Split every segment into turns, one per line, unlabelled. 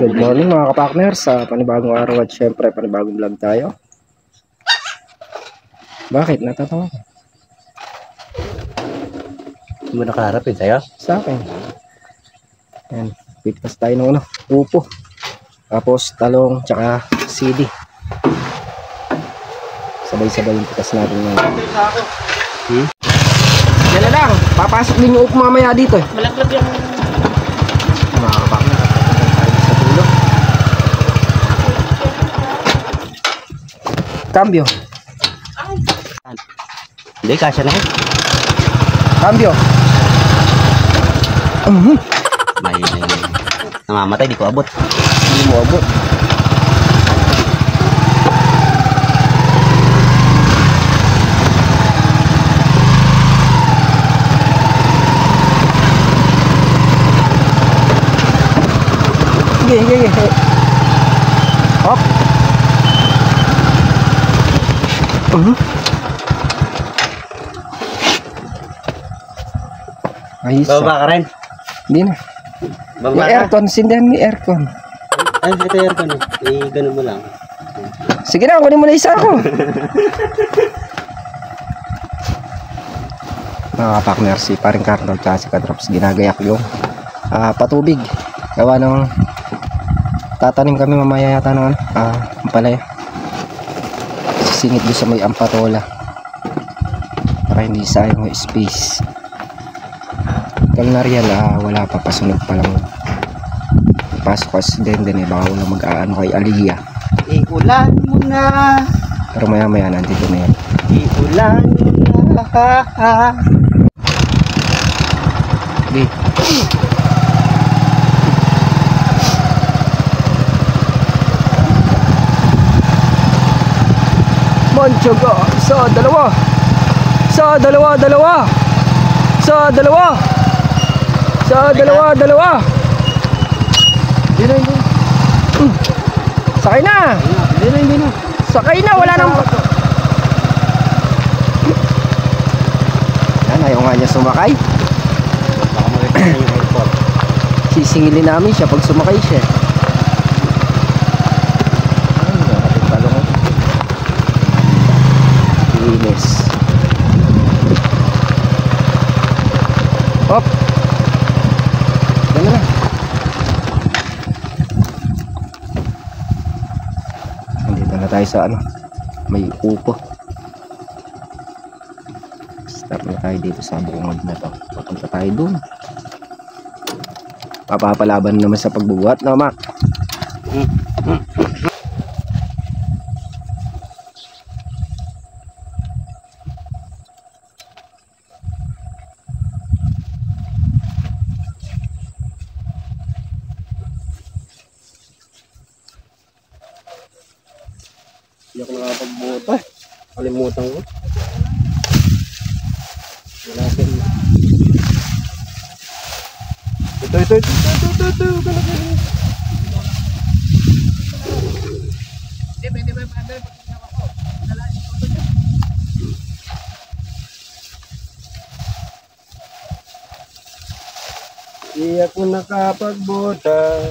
Good morning mga kapartner sa panibagong araw at syempre panibagong vlog tayo. Bakit? Natatawa ka?
Hindi mo nakaharap sa'yo?
Sa akin. Ayan, pitas tayo ng upo. Tapos talong tsaka CD. Sabay-sabay yung pitas natin ngayon. Yan na lang, papasok din yung upo mamaya dito.
Malaglag yung
Mga kapartner, tayo sa dulo. Cambio.
Hindi, kasya na ko.
Cambio.
May namamatay, di ko abot.
Hindi mo abot. Sige. Hop. Ayos.
Baba ka rin.
Hindi na.
Baba
May
ka.
aircon, sindihan may aircon.
Ay, ito yung aircon. Ganun mo lang.
Sige na, kunin mo na isa ako. Mga partner, si paring Carlo at si Kadrops ginagayak yung patubig. Gawa ng tatanim kami mamaya yata ng ampalaya. Sisingit doon sa may ampatola para hindi sayang yung space. Kung nariyan, wala pa, pasunod pa lang. Pasok kasi din baka wala mag-aano kay Aliyah.
Iulan mo na.
Pero maya nandito na yan.
Iulan mo na.
Okay. Manchaga, isa, dalawa. Hindi. Sakay na. Hindi na. Sakay na, wala nang. Yan, ayaw nga niya sumakay.
Baka makita na yung airport.
Sisingilin namin siya pag sumakay siya. Ay, nakapagtalong. Linis. Hop. Ganda na. Nandito na tayo sa may upo. Start na tayo dito sa bungad na to. Papunta tayo dun. Papapalaban naman sa pagbubuhat na, Mac.
Hindi ako nakapagbuta. Kalimutan ko. Wala sin. Ito. Hindi ako nakapagbuta.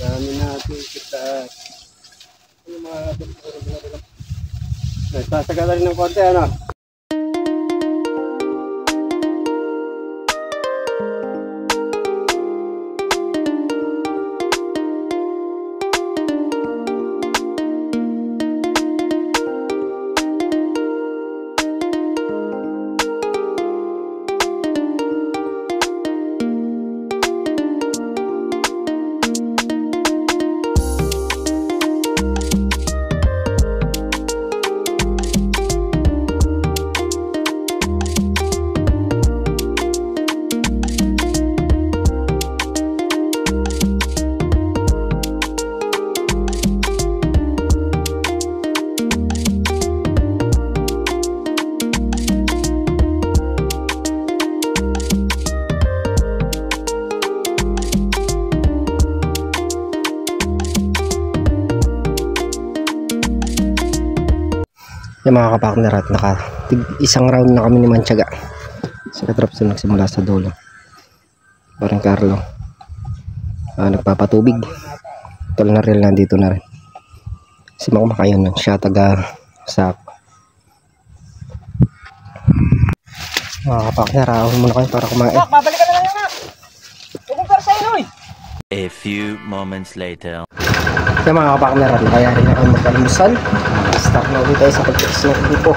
Dami natin kita. Ano mga sasagala rin ng konti, ano?
Yung mga kapartner at isang round na kami ni Manchaga. Si Katraps na nagsimula sa dulo. Parang Carlo. Nagpapatubig. Tol na rin nandito na rin. Si Makmakayan nun. Siya taga sak. Mga kapakner, ahon muna kayo para kumain.
Babalik ka na lang yan. Huwag para sa inoy.
A few moments later.
Kaya mga kapakner, kaya rin na kayo magpalimusan. Start na ulit tayo sa pagkakis ng grupo.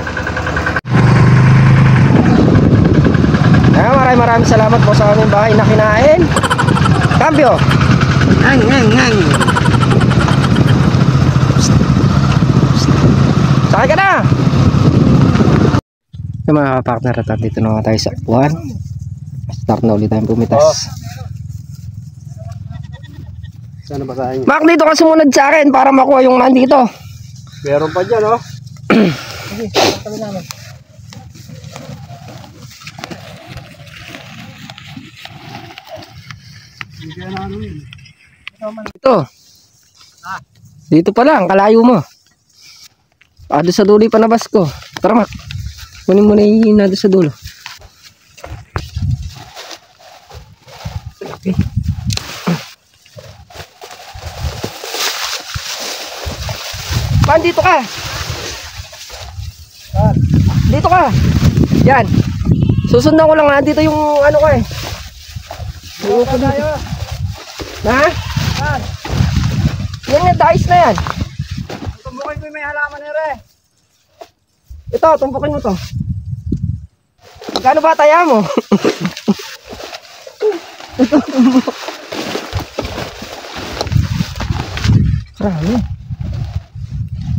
Maraming salamat po sa aming bahay na kinain. Cambio. Sakay ka na. Yung mga partner at dito na nga tayo sa upuan. Start na ulit tayong pumitas.
Sana basahin.
Mak, dito ka sumunod sa akin para makuha yung nandito.
Meron pa dyan, oh.
Ito. Dito pa lang, kalayo mo. Doon sa dulo yung panabas ko. Tara, Mak. Kunin mo na yung doon sa dulo. Okay. Pan, dito ka. Dito ka. Yan. Susundan ko lang ha. Dito yung ano ko eh. Dito ko dito. Ha? Yan yung dais na yan.
Tumbukin ko yung may halaman ni Re.
Ito, tumpukin mo to. Magkano ba taya mo? Ito, tumbok. Marami.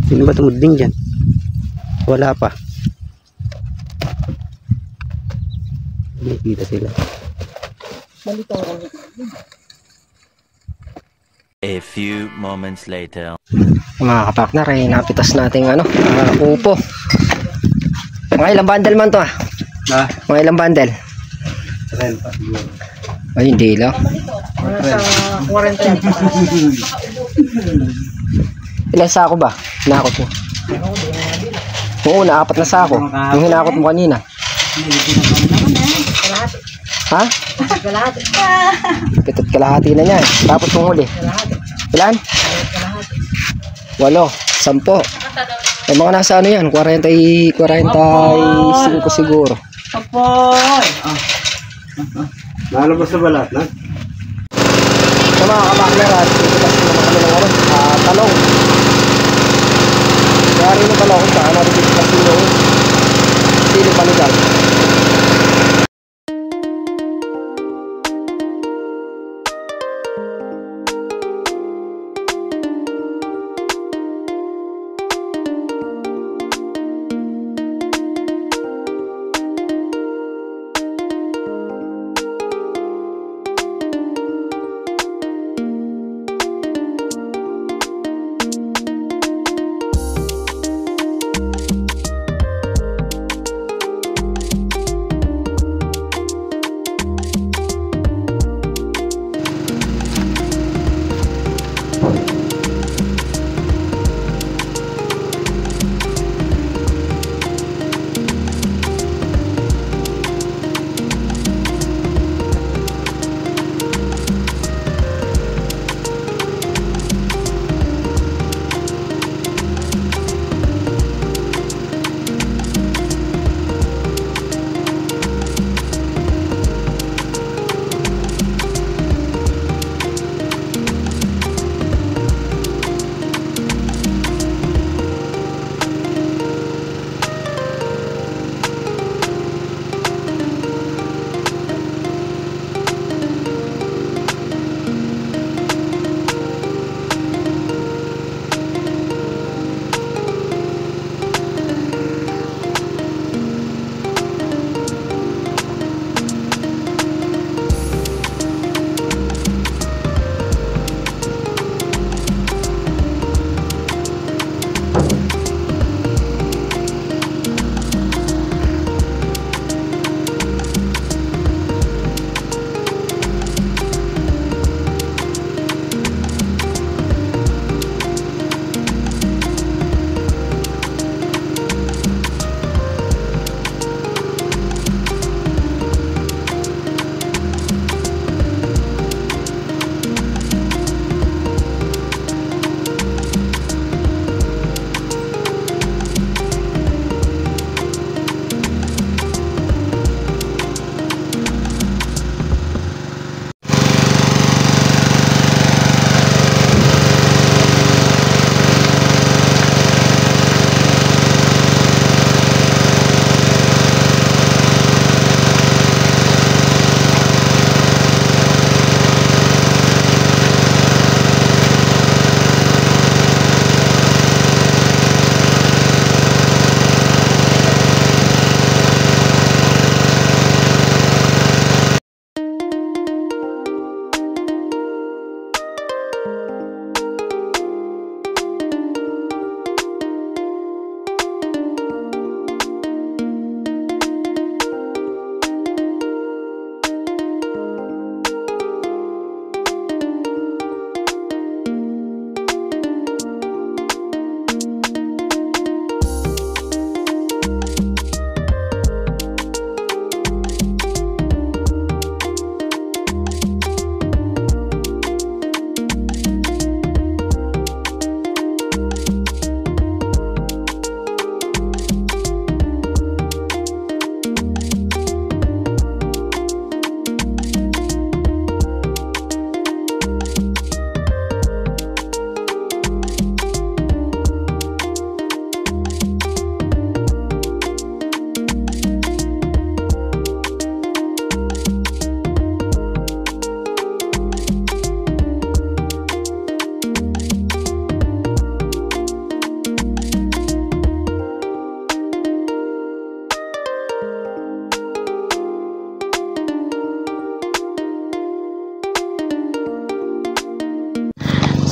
Sino ba tumuding dyan? Wala pa. Hindi kita sila.
A few moments later.
Mga kapakner, ay napitas natin ano, upo. Mga ilang bundle man to ah? Mga ilang bundle?
30.
Ay, hindi lang.
Nasa 40.
Ilang sako ba? Hinakot mo? Oo, naapat na sako. Yung hinakot mo kanina. Ha? Pitot kalahati na niya. Tapos mong huli. Ilan? 8, 10. May mga nasa ano yan? 45 siguro.
Apoy! Lalabas na ba lahat na?
Sa mga kapakner at pipitas naman kami ng ano, talong. Kaya rin yung talong sa ano rin pipitas yung sili panigal.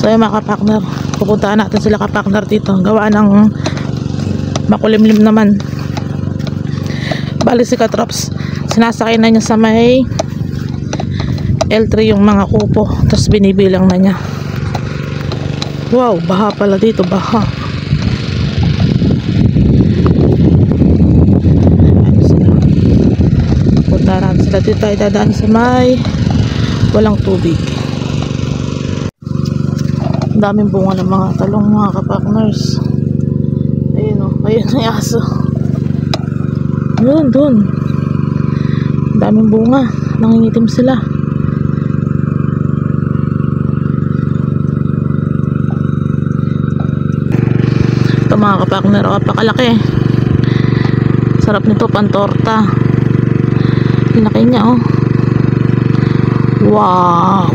So yung mga kapakner, pupuntahan natin sila kapakner dito. Gawa ng makulimlim naman. Bali si Katrops, sinasakay na niya sa may L3 yung mga kupo, tapos binibilang na niya. Wow, baha pala dito, baha. Ayun sila. Punta natin sila dito, tayo dadaan sa may walang tubig. Ang daming bunga ng mga talong, mga kapakners. Ayun o, ayun ang aso. Yun, dun. Ang daming bunga, nangingitim sila. Ito mga kapakner, pakalaki. Sarap nito, pantorta. Laki niya oh. Wow.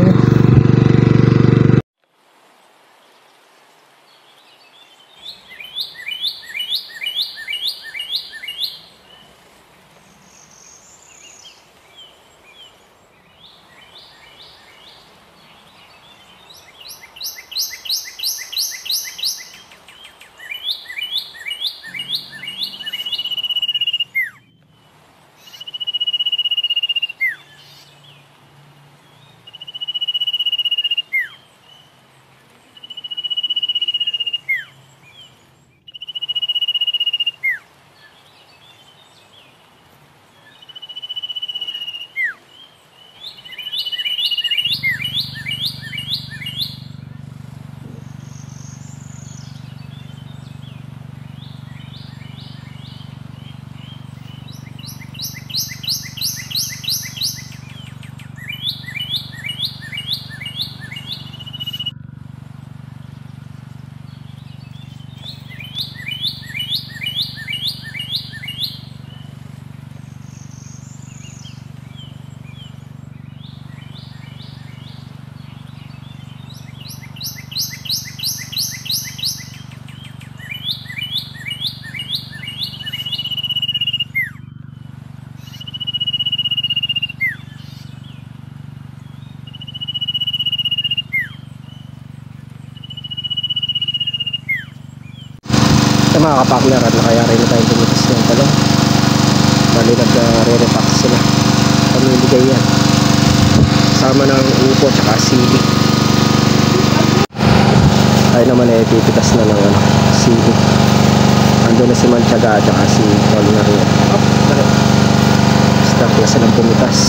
Sa mga kapakner at nakayari na tayong bumitas ng talong. Bali nag-re-repack sila. Pamimigay yan. Sama ng upo at sili. Tayo naman ay pipitas na ng sili. Ando na si Manchaga at si Paul na rin. Start na silang bumitas.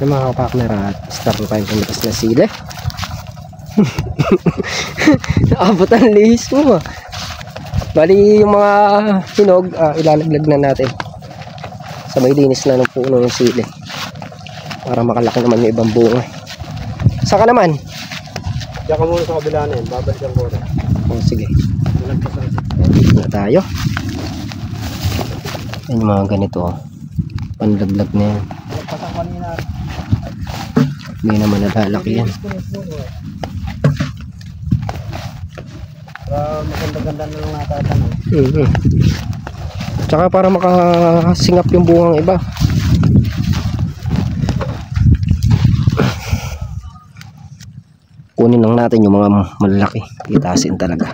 Yung mga kapakner at start na tayong pumitas na sili. Naabot ang lihis mo. Bali yung mga hinog ilalaglag na natin sa may linis na ng puno ng sili para makalaki naman yung ibang bunga. Saka naman
Diyan ka muna sa kabila na yun. Babalikan ko na.
sige, dito na tayo. Yan yung mga ganito panlaglag na yan.
Pasang kanina.
Hindi naman nalalaki yan.
Maganda-ganda na lang natatanong.
Tsaka para makasingap yung bungang iba. Kunin lang natin yung mga malalaki. Itasin talaga.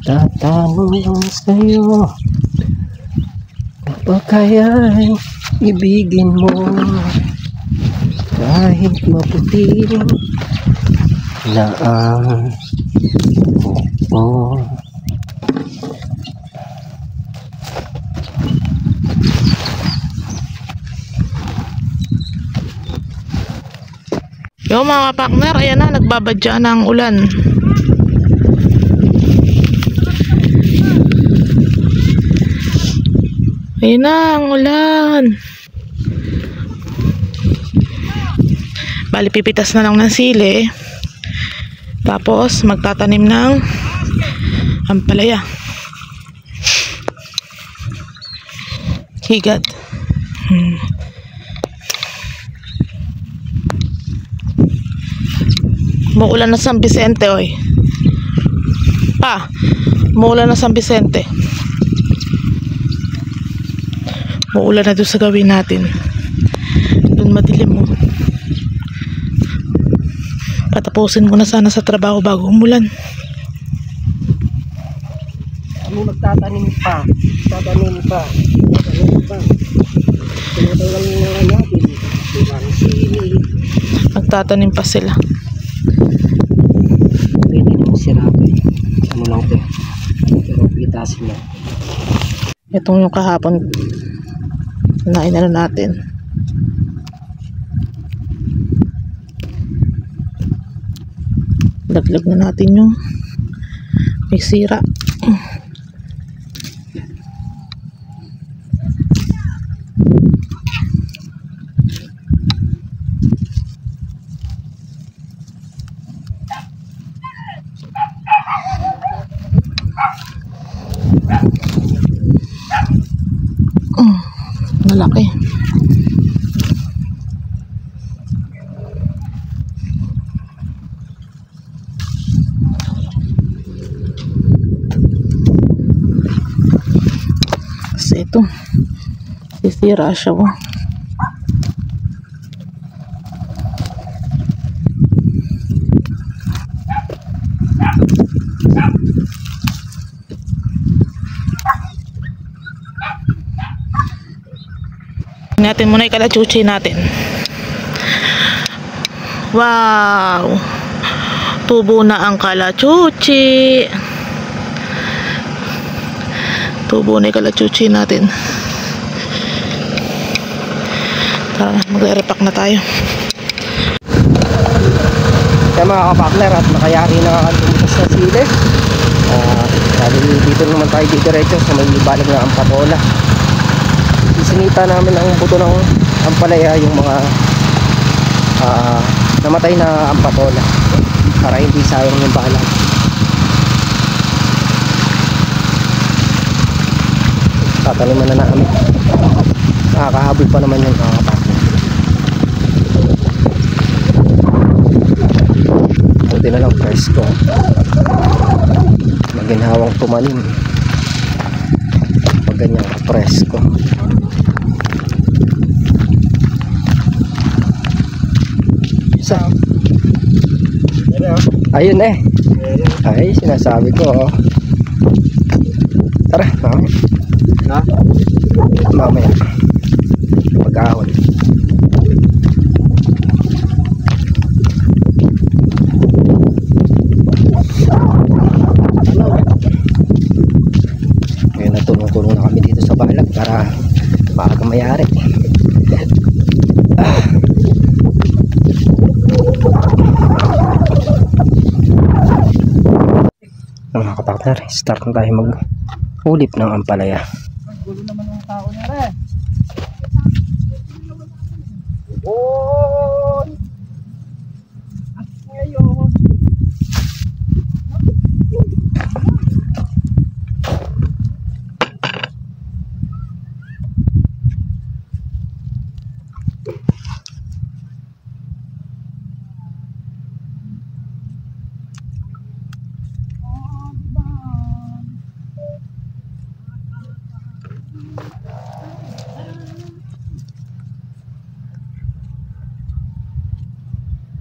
Tatanong sa'yo kapag kaya'y ibigin mo kahit maputi na ang buhok.
Yo mga kapakner, ayan na, nagbabadya na ang ulan. Ayan na ang ulan. Bali pipitas na lang ng sili. Tapos magtatanim ng ampalaya. Higad. Muulan na San Vicente oy. Pa, Muulan na San Vicente. Muulan na doon sa gawin natin. Doon madilim mo. Patapusin mo na sana sa trabaho bago umulan.
Kami magtatanim pa. Tatanim pa. Tinatagal nga natin. Dilang sili.
Magtatanim pa sila.
Pwede naman sirabi. Ano lang ito. Pero pitasin na.
Itong yung kahapon na inano natin. Laglag na natin yung may sira. Malaki. Kasi ito sisira siya. Natin muna yung kalachuchi natin. Wow, tubo na ang kalachuchi. Tubo na yung kalachuchi natin. Tara, magre-repack na tayo.
Kaya mga kapakner, at nakayari na kakalimutas na sili. Dito naman tayo diretso sa may balag na Ampatola. Isinita namin ang buto ng ampalaya, yung mga namatay na Ampatola, para hindi sayang yung balag. Tataniman na namin. Nakakahabol pa naman yung mga kapatid. Buti na lang presko. Maginhawang tumanim pag ganyan presko. Ayun eh. Ay, sinasabi ko. Tara, mamaya.
Na?
Mamaya. Pag-ahon. Ngayon natulong-tulong na kami dito sa balag para maaga mayari. Mga kapatner, start na tayo mag-ulip ng ampalaya.
Gulo naman ng tao niya rin. Oy! At ngayon.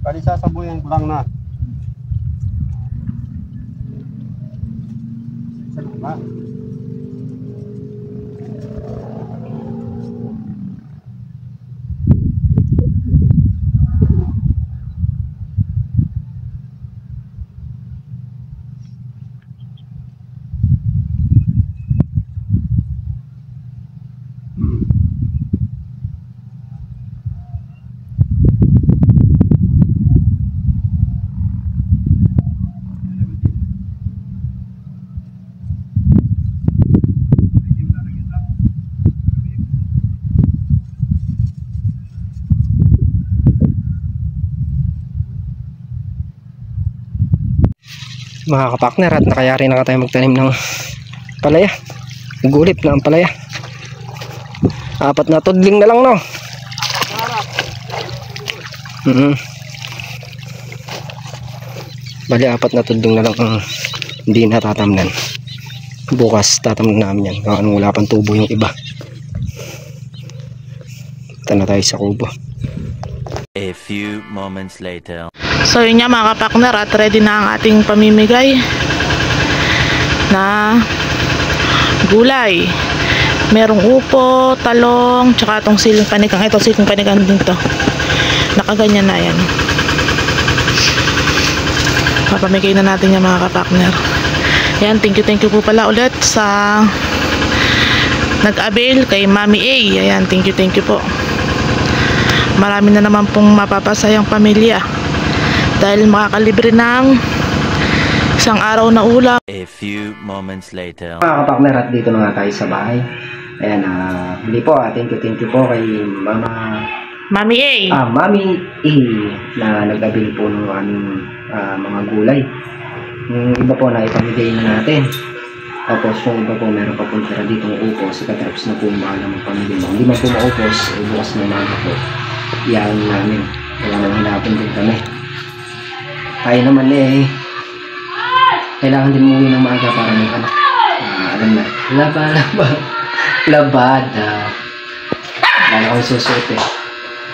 Kali sasabuyan ko lang na. Ba?
Mga kapakner, at nakayari na tayo magtanim ng palaya. Nagulip na ang palaya. 4 na tudling na lang, no? Bali 4 na tudling na lang ang hindi natatamnan. Bukas tatamnan namin yan. Wala pang tubo yung iba. Punta na tayo sa kubo.
A few moments later.
So yun nga mga kapakner, at ready na ang ating pamimigay na gulay. Merong upo, talong, tsaka itong siling panigang. Ito siling panigang din to. Nakaganyan na yan. Papamigay na natin yung mga kapakner. Yan, thank you po pala ulit sa nag-avail kay Mami A. Ayan, thank you po. Marami na naman pong mapapasayang pamilya dahil makakalibre ng isang araw na ulam.
A few moments later.
Mga kapakner, at dito na nga tayo sa bahay. Ayan, hindi po, thank you po kay
Mami A.
Mami A na nag-avail po ng aming mga gulay. Yung iba po na ipamigay na natin. Tapos yung iba po meron pa po tira dito ng upos. Katraps na po yung bahala ng pamilya mo. Hindi man po maupos, bukas na umaga po. Iyan namin. Kaya nang hinapon din kami. Tayo naman kailangan din umuwi ng maaga para may alam na. Labada. Lalo akong susuot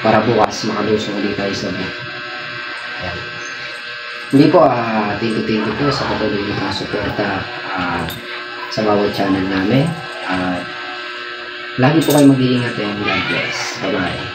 para bukas makalusong ulit tayo sa buhay. Ayan. Hindi po, thank you po sa patuloy na suporta sa bawat channel namin. Lagi po kayo mag-iingat and God bless. Bye-bye.